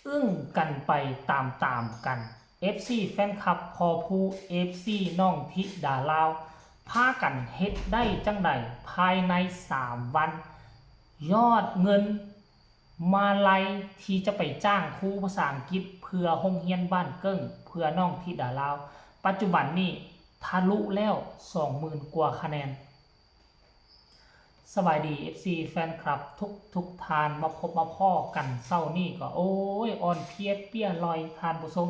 อึ้งกันไปตามกัน FC แฟนคลับพอผู้ FC น้องธิดาลาวพากันเฮ็ดได้จังใดภายใน3วันยอดเงินมาลัยที่จะไปจ้างครูภาษาอังกฤษเพื่อโรงเรียนบ้านเกิ้งเพื่อน้องธิดาลาวปัจจุบันนี้ทะลุแล้ว 20,000 กว่าคะแนนสบายดี FC แฟนคลับทุกทานมาพบมาพ่อกันเศร้านี่ก็โอ้ยอ่อนเพลียเปี้ยลอยทานผู้ชม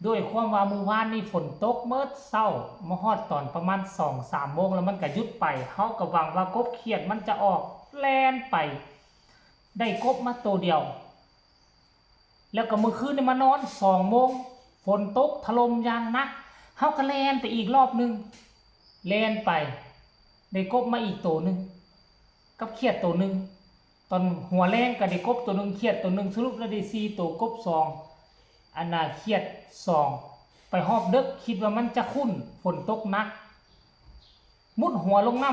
ด้วยความว่ามื้อวานนี่ฝนตกเมิดเศร้ามาฮอดตอนประมาณ 2-3 โมงแล้วมันก็หยุดไปเฮาก็หวังว่ากบเขียดมันจะออกแล่นไปได้กบมาตัวเดียวแล้วก็มื้อคืนนี่มานอน2 โมงฝนตกถล่มอย่างหนักเฮาก็แล่นไปอีกรอบนึงแล่นไปได้กบมาอีกตัวนึงกับเขียดตัวนึงตอนหัวแรงก็ได้กบตัวนึงเขียดตัวนึงสรุปแล้วได้4ตัวกบ2อันน่ะเขียด2ไปหอบดึกคิดว่ามันจะคุ้นฝนตกหนักมุดหัวลงน้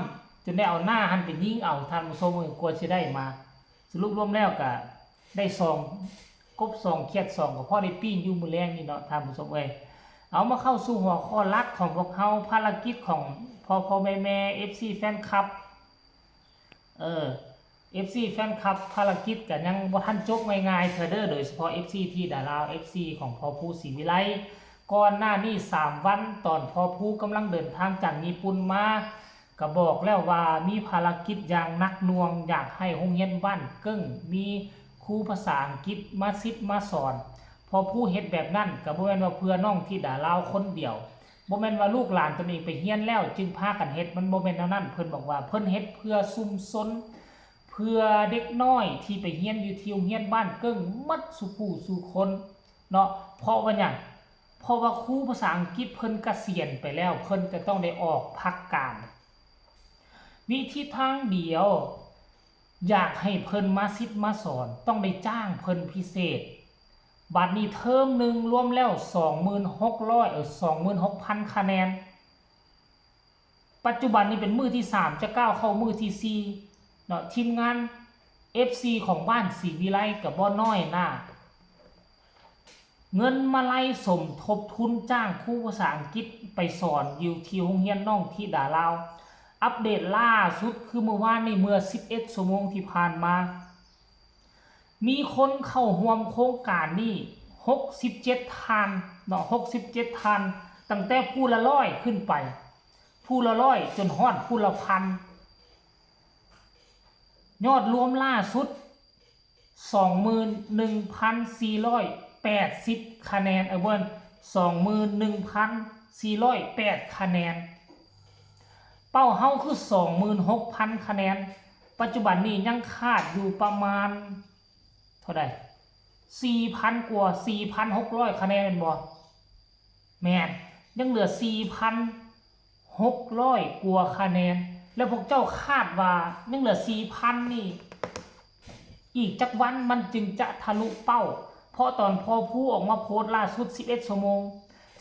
ำจนได้เอาหน้าหันไปยิงเอาท่านผู้ชมกลัวสิได้มาสรุปรวมแล้วก็ได้กบ2เขียด2ก็พอได้ปิ้งอยู่มื้อแรงนี่เนาะท่านผู้ชมเอามาเข้าสู่หัวข้อหลักของพวกเฮาภารกิจของพ่อแม่ FC แฟนคลับFC แฟนคลับภารกิจก็ยังบ่ทันจบง่ายๆเด้อโดยเฉพาะ FC ที่ดารา FC ของพ่อผู้ศรีวิไลก่อนหน้านี้3วันตอนพ่อผู้กำลังเดินทางจากญี่ปุ่นมาก็บอกแล้วว่ามีภารกิจอย่างหนักหน่วงอยากให้โรงเรียนบ้านเกิ้งมีครูภาษาอังกฤษมาสอนพอผู้เฮ็ดแบบนั้นก็บ่แม่นว่าเพื่อน้องที่ดาราคนเดียวบ่แม่นว่าลูกหลานตัวเองไปเรียนแล้วจึงพากันเฮ็ดมันบ่แม่นแนวนั้นเพิ่นบอกว่าเพิ่นเฮ็ดเพื่อชุมชนเพื่อเด็กน้อยที่ไปเรียนอยู่ที่โรงเรียนบ้านเกิ้งมัดสุผู้สุคนเนาะเพราะว่าหยังเพราะว่าครูภาษาอังกฤษเพิ่นเกษียณไปแล้วเพิ่นจะต้องได้ออกพักการวิธีทางเดียวอยากให้เพิ่นมาสอนต้องได้จ้างเพิ่นพิเศษบัดนี้เทอมนึงรวมแล้ว 26,000 คะแนนปัจจุบันนี้เป็นมื้อที่3จะก้าวเข้ามื้อที่4เนาะทีมงาน FC ของบ้านศรีวิไลก็บ่น้อยหน้าเงินมาลัยสมทบทุนจ้างครูภาษาอังกฤษไปสอนอยู่ที่โรงเรียนน้องธิดาลาวอัปเดตล่าสุดคือเมื่อวานนี้เมื่อ11 ชั่วโมงที่ผ่านมามีคนเข้าร่วมโครงการนี้67ท่านเนาะ67ท่านตั้งแต่ผู้ละ100ขึ้นไปผู้ละ100จนฮอดผู้ละพันยอดรวมล่าสุด 21,480 คะแนน21,408 คะแนนเป้าเฮาคือ 26,000 คะแนนปัจจุบันนี้ยังขาดอยู่ประมาณเท่าใด 4,000 กว่า 4,600 คะแนนเป็นบ่แม่นยังเหลือ 4,600 กว่าคะแนนแล้วพวกเจ้าคาดว่ายังเหลือ 4,000 นี่อีกจักวันมันจึงจะทะลุเป้าเพราะตอนพอผู้ออกมาโพสต์ล่าสุด11 ชั่วโมง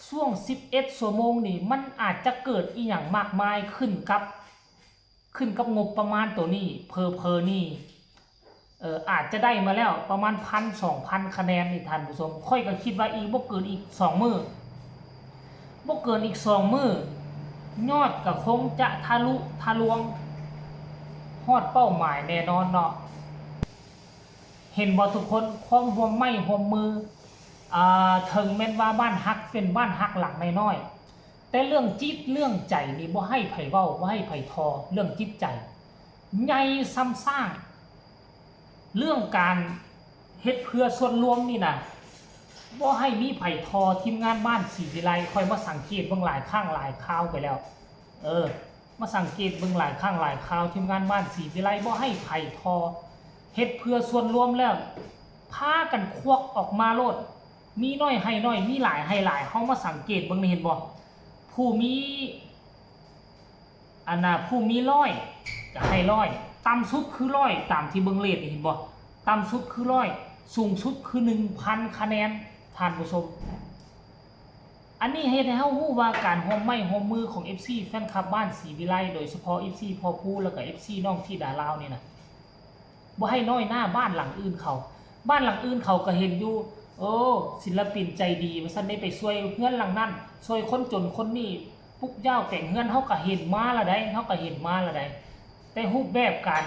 ช่วง11 ชั่วโมงนี่มันอาจจะเกิดอีหยังมากมายขึ้นกับงบประมาณตัวนี้เพอนี่อาจจะได้มาแล้วประมาณ 1,000-2,000 คะแนนนี่ท่านผู้ชมค่อยก็คิดว่าอีกบ่เกินอีก2มื้อบ่เกินอีก2มื้อยอดก็คงจะทะลวงฮอดเป้าหมายแน่นอนเนาะเห็นบ่ทุกคนความร่วมไม้ร่วมมือถึงแม้นว่าบ้านฮักเป็นบ้านฮักหลังน้อยๆแต่เรื่องจิตเรื่องใจนี่บ่ให้ไผเว้าบ่ให้ไผทอเรื่องจิตใจใหญ่ซ้ำสร้างเรื่องการเฮ็ดเพื่อส่วนรวมนี่นะบ่ให้มีไผทอทีมงานบ้านศรีวิไลค่อยมาสังเกตเบิ่งหลายครั้งหลายคราวไปแล้วมาสังเกตเบิ่งหลายครั้งหลายคราวทีมงานบ้านศรีวิไลบ่ให้ไผทอเฮ็ดเพื่อส่วนรวมแล้วพากันควักออกมาโลดมีน้อยให้น้อยมีหลายให้หลายเฮามาสังเกตเบิ่งนี่เห็นบ่ผู้มีผู้มี100ก็ให้100ต่ำสุดคือ100ตามที่เบิ่งเรทนี่เห็นบ่ต่ำสุดคือ100สูงสุดคือ 1,000 คะแนนท่านผู้ชมอันนี้เฮ็ดให้เฮาฮู้ว่าการร่วมไม้ร่วมมือของ FC แฟนคลับบ้านศรีวิไลโดยเฉพาะ FC พ่อผู้แล้วก็ FC น้องธิดาลาวนี่นะบ่ให้น้อยหน้าบ้านหลังอื่นเขา บ้านหลังอื่นเขาก็เห็นอยู่โอ้ศิลปินใจดีว่าซั่นได้ไปช่วยเฮือนหลังนั้นช่วยคนจนคนนี้ปุกย่าวแต่งเฮือนเฮาก็เห็นมาแล้วได้เฮาก็เห็นมาแล้วได้แต่รูปแบบการ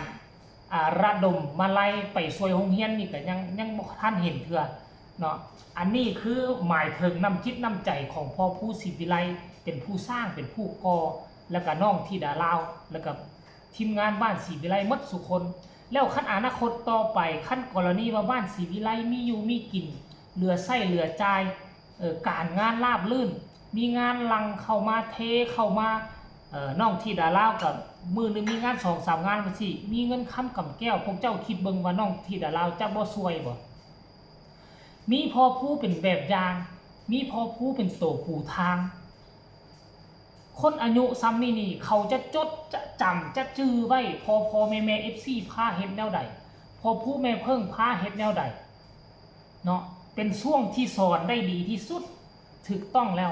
ระดมมาลัยไปช่วยโรงเรียนนี่ก็ยังบ่ทันเห็นเทื่อเนาะอันนี้คือหมายถึงน้ำจิตน้ำใจของพ่อผู้ศรีวิไลเป็นผู้สร้างเป็นผู้ก่อแล้วก็น้องธิดาลาวแล้วก็ทีมงานบ้านศรีวิไลหมดสุคนแล้วคันอนาคตต่อไปคันกรณีว่าบ้านศรีวิไลมีอยู่มีกินเหลือใช้เหลือจ่ายการงานราบรื่นมีงานลังเข้ามาเทเข้ามาน้องธิดาลาวกับมือนึงมีงาน 2-3 งานจังซี่มีเงินค้ำกำแก้วพวกเจ้าคิดเบิ่งว่าน้องธิดาลาวจะบ่ซวยบ่มีพ่อผู้เป็นแบบอย่างมีพ่อผู้เป็นโตปูทางคนอายุซ้ำนี่เขาจะจดจะจำจะจื้อไว้พอแม่ FC พาเฮ็ดแนวใดพอผู้แม่เพิ่งพาเฮ็ดแนวใดเนาะเป็นช่วงที่สอนได้ดีที่สุดถูกต้องแล้ว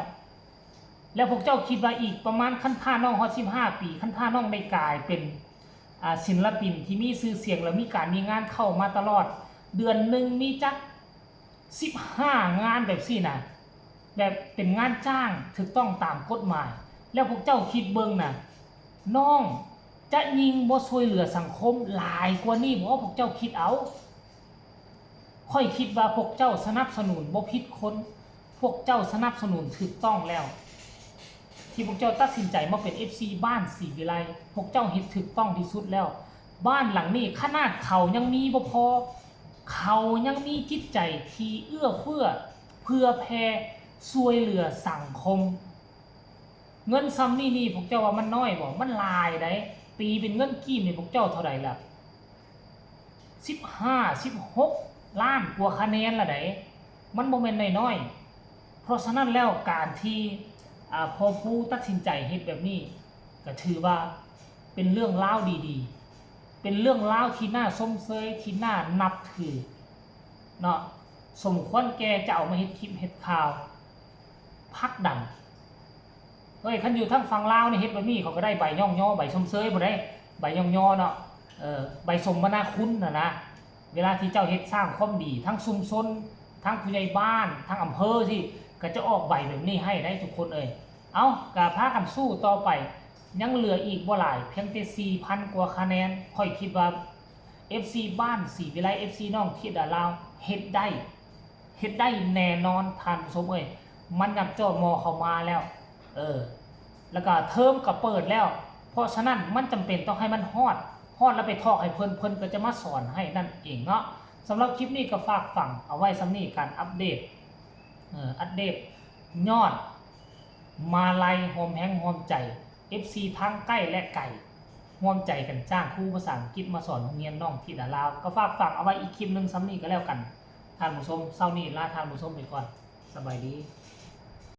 พวกเจ้าคิดว่าอีกประมาณคันท่าน้องฮอด15 ปีคันท่าน้องได้กลายเป็นศิลปินที่มีชื่อเสียงแล้วมีการมีงานเข้ามาตลอดเดือนนึงมีจัก15 งานแบบซี่นะแบบเป็นงานจ้างถูกต้องตามกฎหมายแล้วพวกเจ้าคิดเบิ่งน่ะน้องจะยิงบ่ช่วยเหลือสังคมหลายกว่านี้บ่พวกเจ้าคิดเอาค่อยคิดว่าพวกเจ้าสนับสนุนบ่ผิดคนพวกเจ้าสนับสนุนถูกต้องแล้วที่พวกเจ้าตัดสินใจมาเป็น FC บ้านศรีวิไลพวกเจ้าเฮ็ดถูกต้องที่สุดแล้วบ้านหลังนี้ขนาดเขายังมีบ่พอเขายังมีจิตใจที่เอื้อเฟื้อเพื่อแผ่ช่วยเหลือสังคมเงินซ้ำนี่พวกเจ้าว่ามันน้อยบ่มันหลายได้ตีเป็นเงินกีบนี่พวกเจ้าเท่าใดล่ะ15-16 ล้านกว่าคะแนนละได้มันบ่แม่นน้อยๆเพราะฉะนั้นแล้วการที่พอผู้ตัดสินใจเฮ็ดแบบนี้ก็ถือว่าเป็นเรื่องราวดีๆเป็นเรื่องราวที่น่าชมเชยที่น่านับถือเนาะสมควรแก่จะเอามาเฮ็ดคลิปเฮ็ดข่าวพักดันเฮ้ยคันอยู่ทั้งฝั่งลาวนี่เฮ็ดแบบนี้เขาก็ได้ใบย่องย่อใบชมเชยบ่ได้ใบย่องย่อเนาะใบสมนาคุณนะเวลาที่เจ้าเฮ็ดสร้างความดีทั้งชุมชนทั้งผู้ใหญ่บ้านทั้งอำเภอสิก็จะออกใบแบบนี้ให้ได้ทุกคนเอาก็พากันสู้ต่อไปยังเหลืออีกบ่หลายเพียงแต่4,000 กว่าคะแนนค่อยคิดว่า FC บ้านศรีวิไล FC น้องธิดาลาวเฮ็ดได้แน่นอนท่านผู้ชมมันยับจ่อมอเข้ามาแล้วแล้วก็เทอมก็เปิดแล้วเพราะฉะนั้นมันจำเป็นต้องให้มันฮอดแล้วไปทอกให้เพิ่นก็จะมาสอนให้นั่นเองเนาะสำหรับคลิปนี้ก็ฝากฝังเอาไว้สำนี้การอัปเดตยอดมาลัยโฮมแฮงโฮมใจ FC ทั้งใกล้และไกลร่วมใจกันจ้างครูภาษาอังกฤษมาสอนโรงเรียนน้องธิดาลาวก็ฝากฝังเอาไว้อีกคลิปนึงสำนี้ก็แล้วกันท่านผู้ชมเช้านี้ลาท่านผู้ชมไปก่อนสบายดี